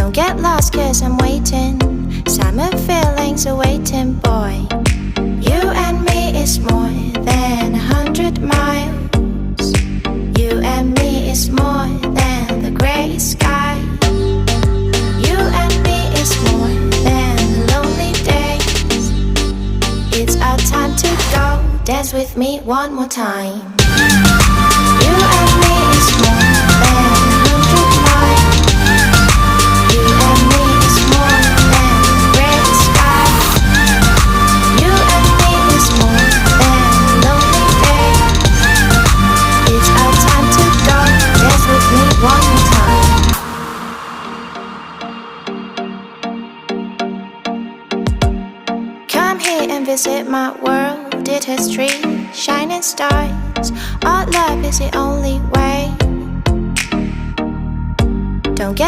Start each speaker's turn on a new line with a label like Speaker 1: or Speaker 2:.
Speaker 1: Don't get lost cause I'm waiting. Summer feelings are waiting, boy. You and me is more than 100 miles. You and me is more than the grey sky. You and me is more than lonely days. It's our time to go. Dance with me one more time. You and me is more than 100 miles. You and me is more than gray sky. You and me is more than lonely days. It's our time to go. Dance with me one more time. Come here and visit my world. It has trees, shining stars. Our love is the only way. Don't get